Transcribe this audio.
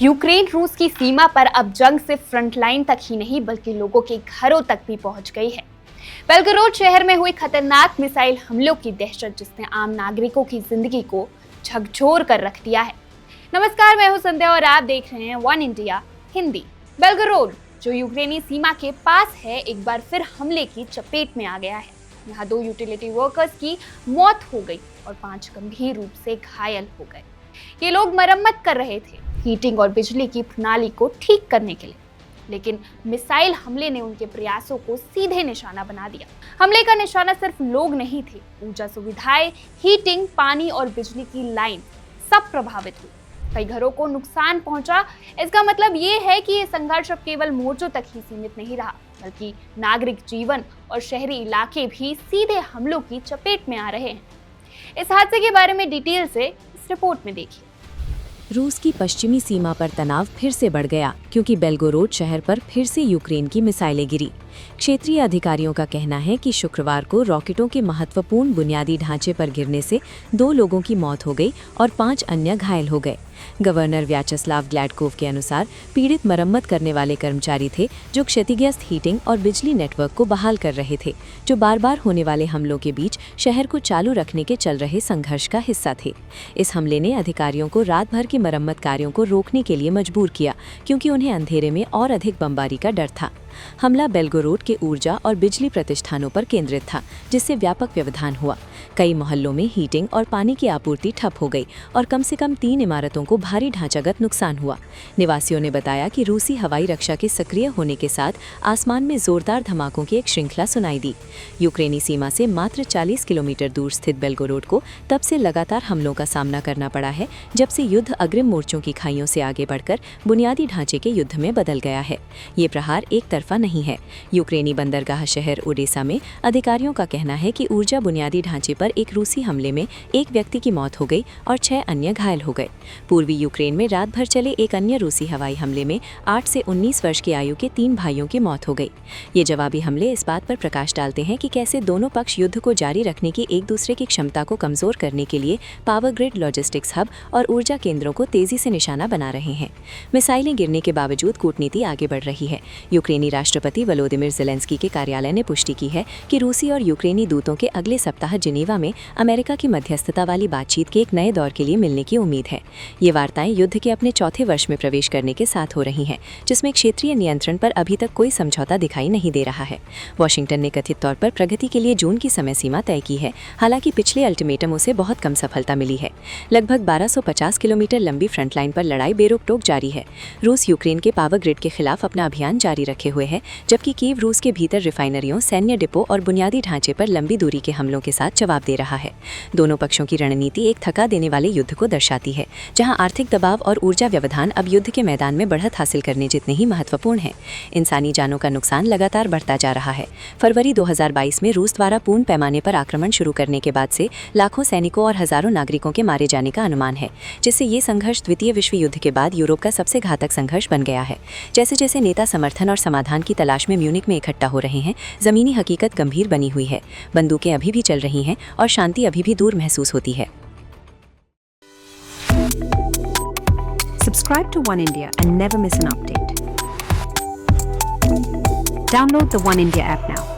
Ukraine रूस की सीमा पर अब जंग सिर्फ फ्रंटलाइन तक ही नहीं बल्कि लोगों के घरों तक भी पहुंच गई है। बेलगोरोड शहर में हुई खतरनाक मिसाइल हमलों की दहशत जिसने आम नागरिकों की जिंदगी को झकझोर कर रख दिया है। नमस्कार, मैं हूं संध्या और आप देख रहे हैं वन इंडिया हिंदी। बेलगोरोड जो यूक्रेनी सीमा के पास है, एक बार फिर हमले की चपेट में आ गया है। यहाँ 2 यूटिलिटी वर्कर्स की मौत हो गई और 5 गंभीर रूप से घायल हो गए। ये लोग मरम्मत कर रहे थे हीटिंग और बिजली की प्रणाली को ठीक करने के लिए, लेकिन मिसाइल हमले ने उनके प्रयासों को सीधे निशाना बना दिया। हमले का निशाना सिर्फ लोग नहीं थे, ऊर्जा सुविधाएं, हीटिंग, पानी और बिजली की लाइन सब प्रभावित हुई। कई घरों को नुकसान पहुंचा। इसका मतलब ये है कि ये संघर्ष अब केवल मोर्चों तक ही सीमित नहीं रहा, बल्कि नागरिक जीवन और शहरी इलाके भी सीधे हमलों की चपेट में आ रहे हैं। इस हादसे के बारे में डिटेल से इस रिपोर्ट में देखिए। रूस की पश्चिमी सीमा पर तनाव फिर से बढ़ गया क्योंकि बेलगोरोड शहर पर फिर से यूक्रेन की मिसाइलें गिरी। क्षेत्रीय अधिकारियों का कहना है कि शुक्रवार को रॉकेटों के महत्वपूर्ण बुनियादी ढांचे पर गिरने से 2 लोगों की मौत हो गई और 5 अन्य घायल हो गए। गवर्नर व्याचेस्लाव ग्लैडकोव के अनुसार पीड़ित मरम्मत करने वाले कर्मचारी थे जो क्षतिग्रस्त हीटिंग और बिजली नेटवर्क को बहाल कर रहे थे, जो बार बार होने वाले हमलों के बीच शहर को चालू रखने के चल रहे संघर्ष का हिस्सा थे। इस हमले ने अधिकारियों को रात भर के मरम्मत कार्यों को रोकने के लिए मजबूर किया क्योंकि उन्हें अंधेरे में और अधिक बमबारी का डर था। हमला बेलगोरोड के ऊर्जा और बिजली प्रतिष्ठानों पर केंद्रित था, जिससे व्यापक व्यवधान हुआ। कई मोहल्लों में हीटिंग और पानी की आपूर्ति ठप हो गई और कम से कम 3 इमारतों को भारी ढांचागत नुकसान हुआ। निवासियों ने बताया कि रूसी हवाई रक्षा के सक्रिय होने के साथ आसमान में जोरदार धमाकों की एक श्रृंखला सुनाई दी। यूक्रेनी सीमा से मात्र 40 किलोमीटर दूर स्थित बेलगोरोड को तब से लगातार हमलों का सामना करना पड़ा है जब से युद्ध अग्रिम मोर्चों की खाइयों से आगे बढ़कर बुनियादी ढांचे के युद्ध में बदल गया है। ये प्रहार एक तरफा नहीं है। यूक्रेनी बंदरगाह शहर ओडेसा में अधिकारियों का कहना है कि ऊर्जा बुनियादी ढांचे पर एक रूसी हमले में 1 व्यक्ति की मौत हो गई और 6 अन्य घायल हो गए। पूर्वी यूक्रेन में रात भर चले एक अन्य रूसी हवाई हमले में 8 से 19 वर्ष की आयु के 3 भाइयों की मौत हो गई। ये जवाबी हमले इस बात पर प्रकाश डालते हैं कि कैसे दोनों पक्ष युद्ध को जारी रखने की एक दूसरे की क्षमता को कमजोर करने के लिए पावर ग्रिड, लॉजिस्टिक्स हब और ऊर्जा केंद्रों को तेजी से निशाना बना रहे हैं। मिसाइलें गिरने के बावजूद कूटनीति आगे बढ़ रही है। यूक्रेनी राष्ट्रपति वोलोदिमिर ज़ेलेंस्की के कार्यालय ने पुष्टि की है कि रूसी और यूक्रेनी दूतों के अगले सप्ताह जिनेवा में अमेरिका की मध्यस्थता वाली बातचीत के एक नए दौर के लिए मिलने की उम्मीद है। ये वार्ताएं युद्ध के अपने चौथे वर्ष में प्रवेश करने के साथ हो रही हैं, जिसमें क्षेत्रीय नियंत्रण पर अभी तक कोई समझौता दिखाई नहीं दे रहा है। वॉशिंगटन ने कथित तौर पर प्रगति के लिए जून की समय सीमा तय की है, हालांकि पिछले अल्टीमेटमों से बहुत कम सफलता मिली है। लगभग 1250 किलोमीटर लंबी फ्रंटलाइन पर लड़ाई बेरोक-टोक जारी है। रूस यूक्रेन के पावर ग्रिड के खिलाफ अपना अभियान जारी रखे हुए है, जबकि कीव रूस के भीतर रिफाइनरियों, सैन्य डिपो और बुनियादी ढांचे पर लंबी दूरी के हमलों के साथ जवाब दे रहा है। दोनों पक्षों की रणनीति एक थका देने वाले युद्ध को दर्शाती है, जहां आर्थिक दबाव और ऊर्जा व्यवधान अब युद्ध के मैदान में बढ़त हासिल करने जितने ही महत्वपूर्ण है। इंसानी जानों का नुकसान लगातार बढ़ता जा रहा है। फरवरी 2022 में रूस द्वारा पूर्ण पैमाने पर आक्रमण शुरू करने के बाद से लाखों सैनिकों और हजारों नागरिकों के मारे जाने का अनुमान है, जिससे ये संघर्ष द्वितीय विश्व युद्ध के बाद यूरोप का सबसे घातक संघर्ष बन गया है। जैसे जैसे नेता समर्थन और समाधान की तलाश में म्यूनिक में इकट्ठा हो रहे हैं, जमीनी हकीकत गंभीर बनी हुई है। बंदूकें अभी भी चल रही हैं और शांति अभी भी दूर महसूस होती है। Subscribe to One India and never miss an update. Download the One India app now.